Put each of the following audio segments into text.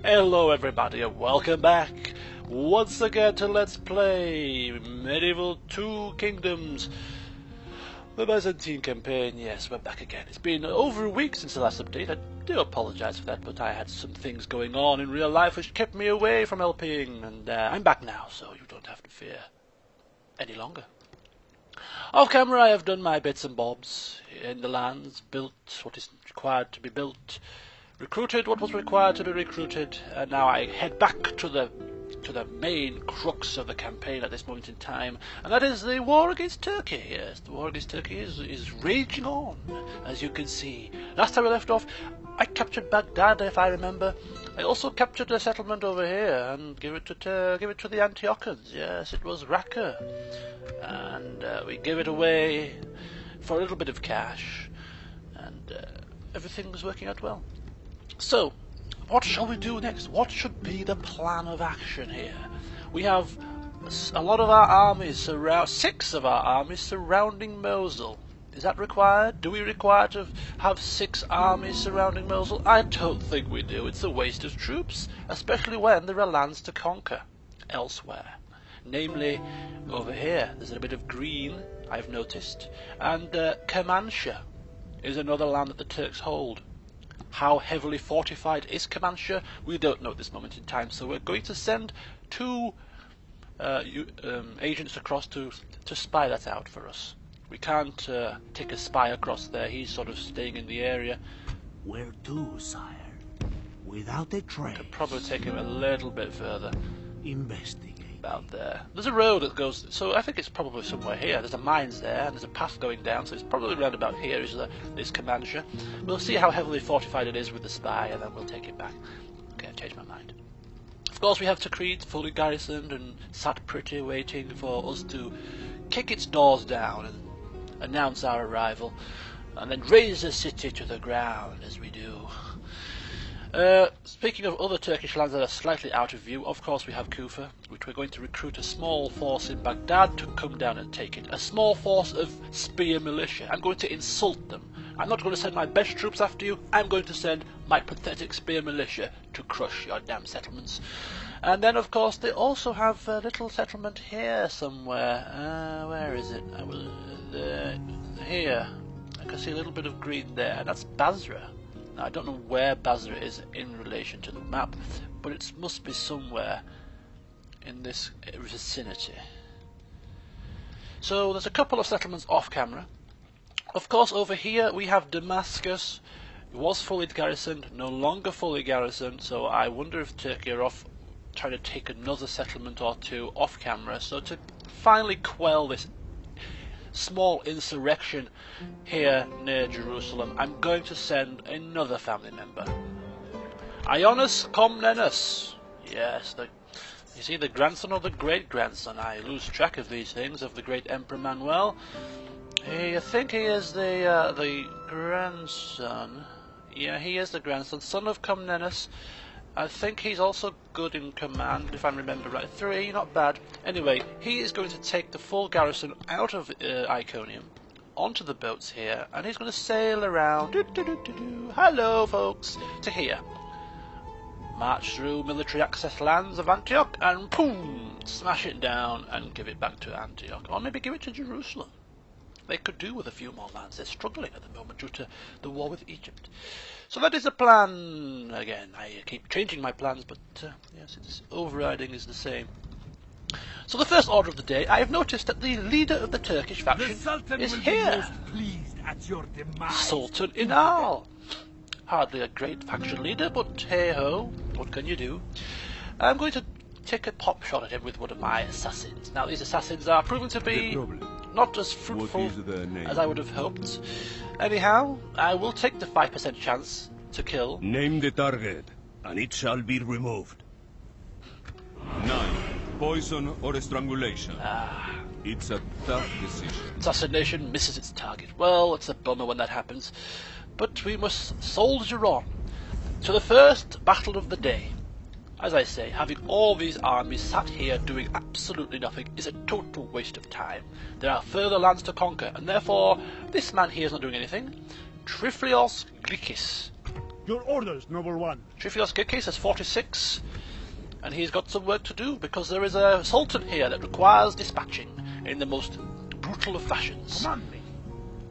Hello everybody and welcome back once again to Let's Play Medieval 2 Kingdoms, the Byzantine campaign. Yes, we're back again. It's been over a week since the last update. I do apologise for that, but I had some things going on in real life which kept me away from LPing, and I'm back now, so you don't have to fear any longer. Off camera I have done my bits and bobs in the lands, built what is required to be built, recruited what was required to be recruited, and now I head back to the main crux of the campaign at this moment in time, and that is the war against Turkey. Yes, the war against Turkey is raging on, as you can see. Last time we left off, I captured Baghdad, if I remember. I also captured a settlement over here and give it to the Antiochans. Yes, it was Raqqa, and we gave it away for a little bit of cash, and everything was working out well. So, what shall we do next? What should be the plan of action here? We have a lot of our armies, 6 of our armies surrounding Mosul. Is that required? Do we require to have 6 armies surrounding Mosul? I don't think we do. It's a waste of troops, especially when there are lands to conquer elsewhere. Namely, over here, there's a bit of green, I've noticed, and Kermanshah is another land that the Turks hold. How heavily fortified is Kermanshah? We don't know at this moment in time, so we're going to send 2 agents across to spy that out for us. We can't take a spy across there. He's sort of staying in the area. Where to, sire? Without a trace. Could probably take him a little bit further. Investigate. About there. There's a road that goes, so I think it's probably somewhere here. There's a mines there, and there's a path going down, so it's probably around about here is Kermanshah. We'll see how heavily fortified it is with the spy, and then we'll take it back. Okay, I changed my mind. Of course, we have Tikrit fully garrisoned and sat pretty, waiting for us to kick its doors down and announce our arrival, and then raise the city to the ground as we do. Speaking of other Turkish lands that are slightly out of view, of course we have Kufa, which we're going to recruit a small force in Baghdad to come down and take it. A small force of spear militia. I'm going to insult them. I'm not going to send my best troops after you. I'm going to send my pathetic spear militia to crush your damn settlements. And then, of course, they also have a little settlement here somewhere. Where is it? Here. I can see a little bit of green there. That's Basra. Now, I don't know where Basra is in relation to the map, but it must be somewhere in this vicinity. So there's a couple of settlements off camera. Of course, over here we have Damascus. It was fully garrisoned, no longer fully garrisoned, so I wonder if Turkey are off trying to take another settlement or 2 off camera. So to finally quell this small insurrection here near Jerusalem, I'm going to send another family member. Ioannis Komnenos. Yes, you see, the grandson or the great-grandson. I lose track of these things, of the great Emperor Manuel. I think he is the grandson. Yeah, he is the grandson, son of Komnenos. I think he's also good in command, if I remember right. 3, not bad. Anyway, he is going to take the full garrison out of Iconium, onto the boats here, and he's going to sail around, hello folks, to here. March through military access lands of Antioch, and boom, smash it down and give it back to Antioch. Or maybe give it to Jerusalem. They could do with a few more lands. They're struggling at the moment due to the war with Egypt. So that is the plan. Again, I keep changing my plans, but yes, its overriding is the same. So the first order of the day, I have noticed that the leader of the Turkish faction is here. Sultan Inal. Hardly a great faction leader, but hey-ho, what can you do? I'm going to take a pop shot at him with one of my assassins. Now, these assassins are proven to be not as fruitful as I would have hoped. Anyhow, I will take the 5% chance to kill. Name the target, and it shall be removed. 9. Poison or strangulation. It's a tough decision. Assassination misses its target. Well, it's a bummer when that happens. But we must soldier on to the first battle of the day. As I say, having all these armies sat here doing absolutely nothing is a total waste of time. There are further lands to conquer, and therefore this man here is not doing anything. Triflios Glikis. Your orders, noble one. Trifios Gikis has 46, and he's got some work to do because there is a sultan here that requires dispatching in the most brutal of fashions. Command me.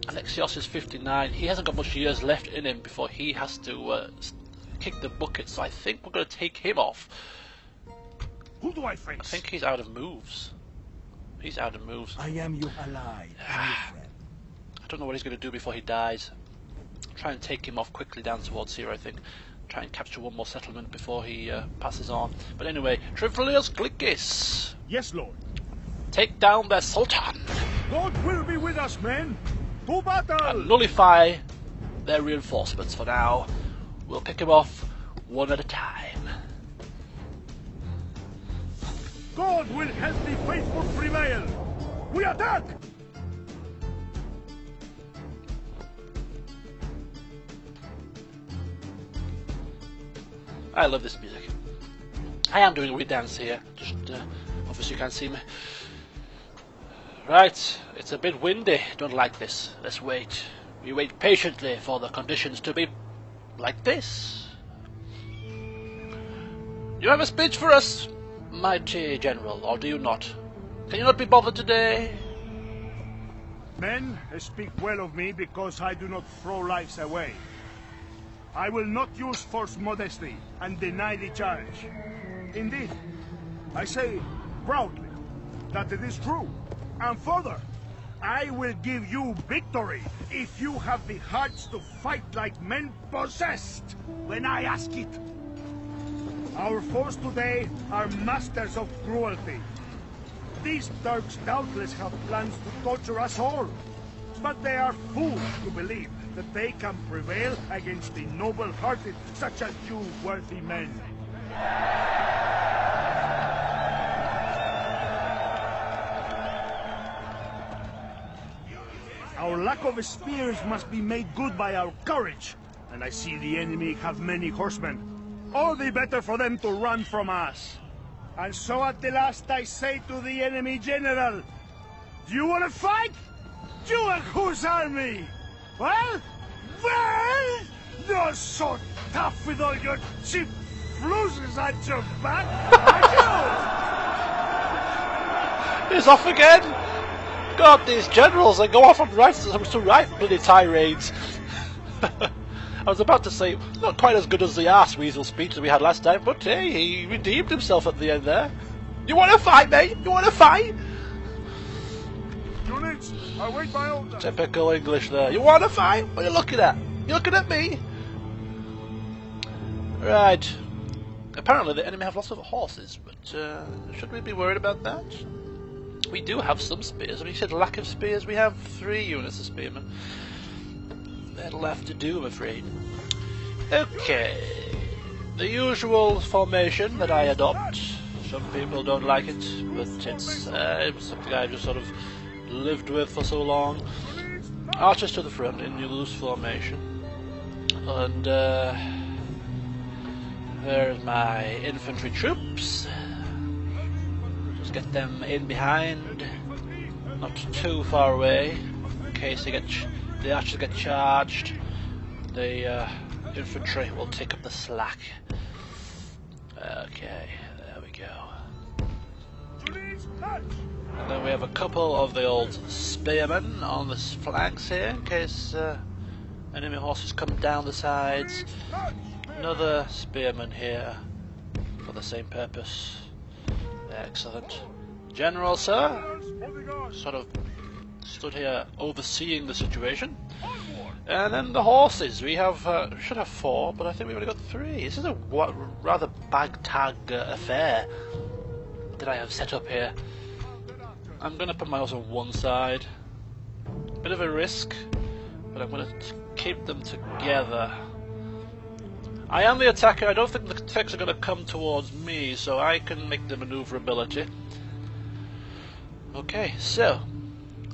Alexios is 59. He hasn't got much years left in him before he has to kick the bucket, so I think we're going to take him off. Who do I face? I think he's out of moves. He's out of moves. I am your ally and your friend. I don't know what he's going to do before he dies. Try and take him off quickly down towards here, I think. Try and capture one more settlement before he passes on. But anyway, Trifios Glikis, Yes, Lord. take down their sultan God will be with us, men. To battle! and nullify their reinforcements for now. We'll pick him off one at a time. God will help the faithful prevail. We attack! I love this music. I am doing a wee dance here, just obviously you can't see me. Right, it's a bit windy, don't like this. Let's wait. We wait patiently for the conditions to be like this. You have a speech for us, mighty general, or do you not? Can you not be bothered today? Men, speak well of me because I do not throw lives away. I will not use false modesty and deny the charge. Indeed, I say proudly that it is true. And further, I will give you victory if you have the hearts to fight like men possessed when I ask it. Our foes today are masters of cruelty. These Turks doubtless have plans to torture us all, but they are fools to believe that they can prevail against the noble-hearted such as you worthy men. Our lack of spears must be made good by our courage, and I see the enemy have many horsemen. All the better for them to run from us. And so at the last I say to the enemy general, do you want to fight? Join whose army? Well, not so tough with all your cheap flusses at your back, are He's off again! God, these generals, they go off on to write bloody tirades. I was about to say, not quite as good as the arse weasel speech that we had last time, but hey, he redeemed himself at the end there. You want to fight, mate? You want to fight? Units, I wait my order. Typical English there. You want to fight? What are you looking at? You looking at me? Right. Apparently the enemy have lots of horses, but should we be worried about that? We do have some spears. When you said lack of spears, we have 3 units of spearmen. That'll have to do, I'm afraid. Okay. The usual formation that I adopt. Some people don't like it, but it's something I just sort of lived with for so long. Archers to the front in loose formation. And there's my infantry troops. Just get them in behind, not too far away, in case the archers get charged. The infantry will take up the slack. Okay, there we go. And then we have a couple of the old spearmen on the flanks here, in case enemy horses come down the sides. Another spearman here for the same purpose. Excellent. General, sir, sort of stood here overseeing the situation. And then the horses. We have should have 4, but I think we've only got 3. This is a rather bag-tag affair that I have set up here. I'm going to put my horse on one side. Bit of a risk, but I'm going to keep them together. I am the attacker. I don't think the Turks are going to come towards me, so I can make the maneuverability. Okay, so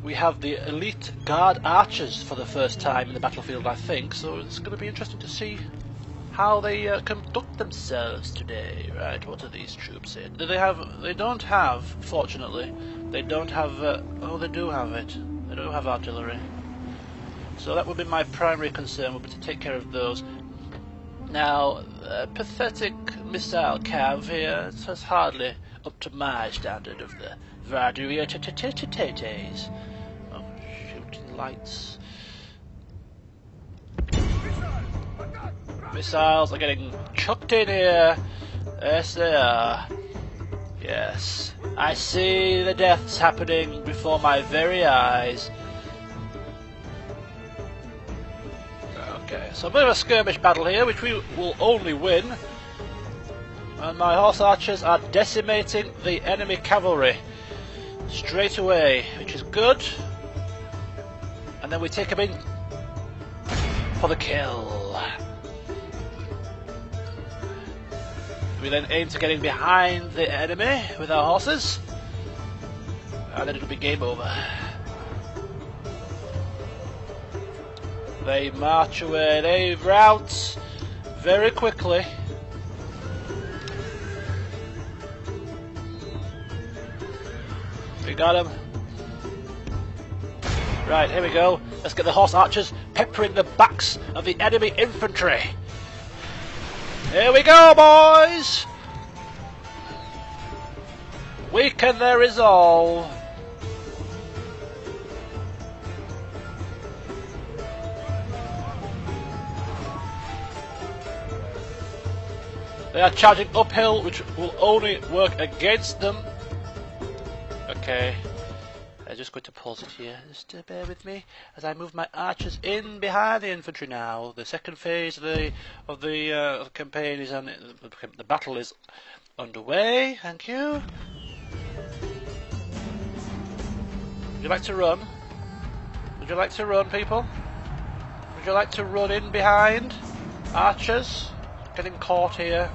we have the elite guard archers for the first time in the battlefield, I think, so it's going to be interesting to see how they conduct themselves today. Right, what are these troops here? Do they have... They don't have, fortunately, they don't have... oh, they do have it. They do have artillery. So that would be my primary concern, would be to take care of those. Now, pathetic missile cav here is hardly up to my standard of the Varduriates. Oh, shooting lights. Missiles are getting chucked in here. Yes, they are. Yes. I see the deaths happening before my very eyes. Okay, so a bit of a skirmish battle here, which we will only win. And my horse archers are decimating the enemy cavalry straight away, which is good. And then we take them in for the kill. We then aim to get in behind the enemy with our horses, and then it'll be game over. They march away, they rout very quickly. We got him. Right, here we go. Let's get the horse archers peppering the backs of the enemy infantry. Here we go, boys! Weaken their resolve. They are charging uphill, which will only work against them. Okay, I'm just going to pause it here. Just bear with me as I move my archers in behind the infantry now. The second phase of the campaign is on. The battle is underway. Thank you. Would you like to run? Would you like to run, people? Would you like to run in behind? Archers? Getting caught here.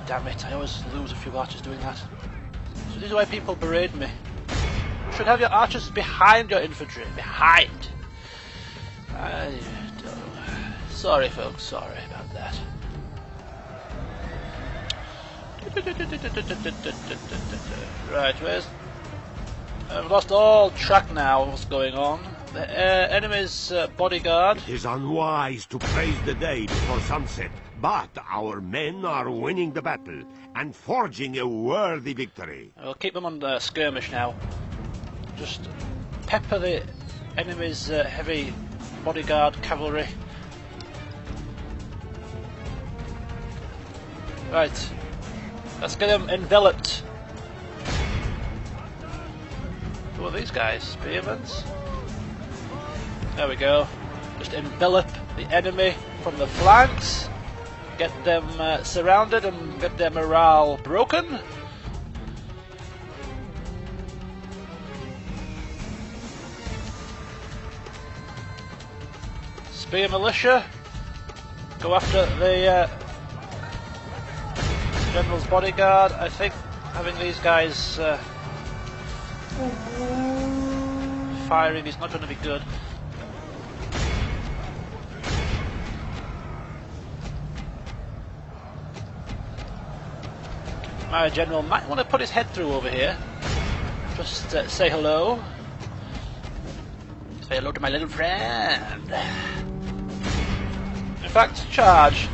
Damn it, I always lose a few archers doing that. So this is why people berate me. You should have your archers behind your infantry. Behind! Sorry folks, sorry about that. Right, where's... I've lost all track now of what's going on. The enemy's bodyguard. It is unwise to praise the day before sunset, but our men are winning the battle and forging a worthy victory. I'll keep them on skirmish now. Just pepper the enemy's heavy bodyguard cavalry. Right, let's get them enveloped. Who are these guys? Spearmans? There we go. Just envelop the enemy from the flanks. Get them surrounded and get their morale broken. Spear militia. Go after the general's bodyguard. I think having these guys firing is not going to be good. My general might want to put his head through over here. Just say hello. Say hello to my little friend. In fact, charge.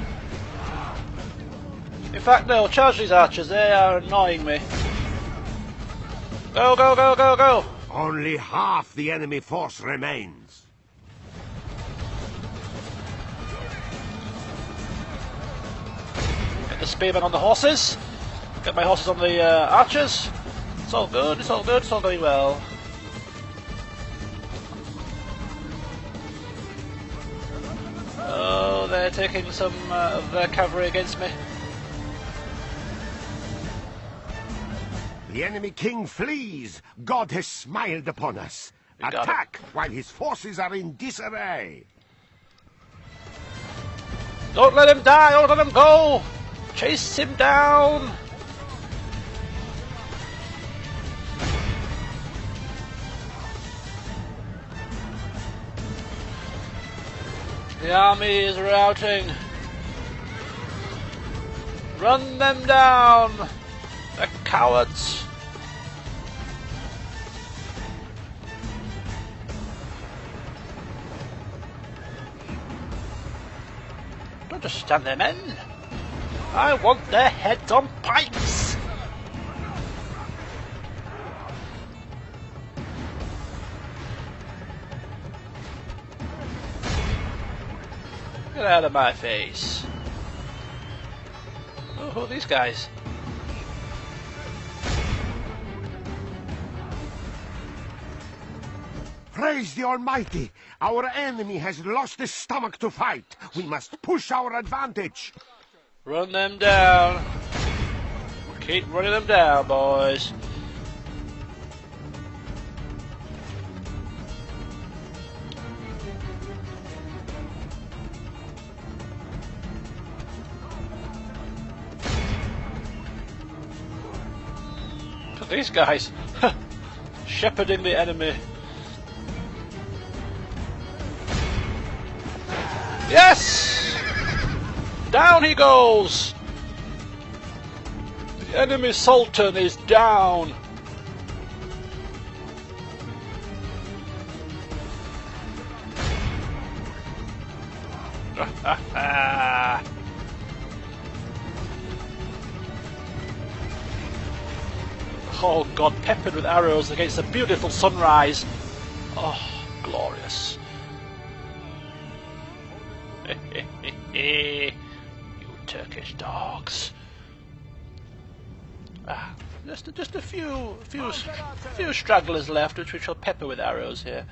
In fact, no, charge these archers. They are annoying me. Go, go, go, go, go! Only half the enemy force remains. Get the spearmen on the horses. Get my horses on the archers. It's all good, it's all good, it's all going well. Oh, they're taking some of their cavalry against me. The enemy king flees. God has smiled upon us. Attack while his forces are in disarray. Don't let him die, don't let him go! Chase him down! The army is routing. Run them down! The cowards! Don't just stand there, men. I want their heads on pikes. Get out of my face. Oh, who are these guys? Praise the Almighty! Our enemy has lost his stomach to fight. We must push our advantage. Run them down. Keep running them down, boys. Look at these guys. Shepherding the enemy. Yes! Down he goes! The enemy Sultan is down! Oh god, peppered with arrows against a beautiful sunrise. Oh, glorious. You Turkish dogs. Just a few stragglers left, which we shall pepper with arrows here.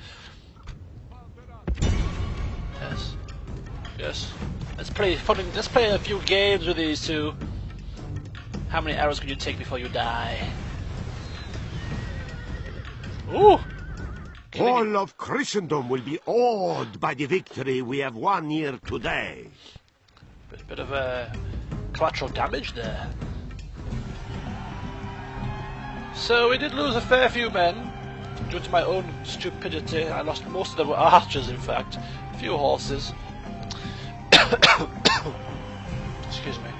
Yes. Let's play a few games with these two. How many arrows can you take before you die? Ooh! All of Christendom will be awed by the victory we have won here today. Bit of collateral damage there. So we did lose a fair few men due to my own stupidity. I lost most of them were archers, in fact. A few horses. Excuse me.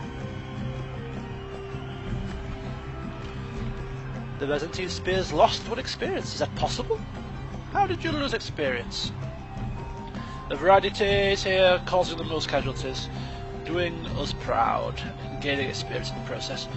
The Byzantine spears lost 1 experience. Is that possible? How did you lose experience? The varieties here causing the most casualties, doing us proud and gaining experience in the process.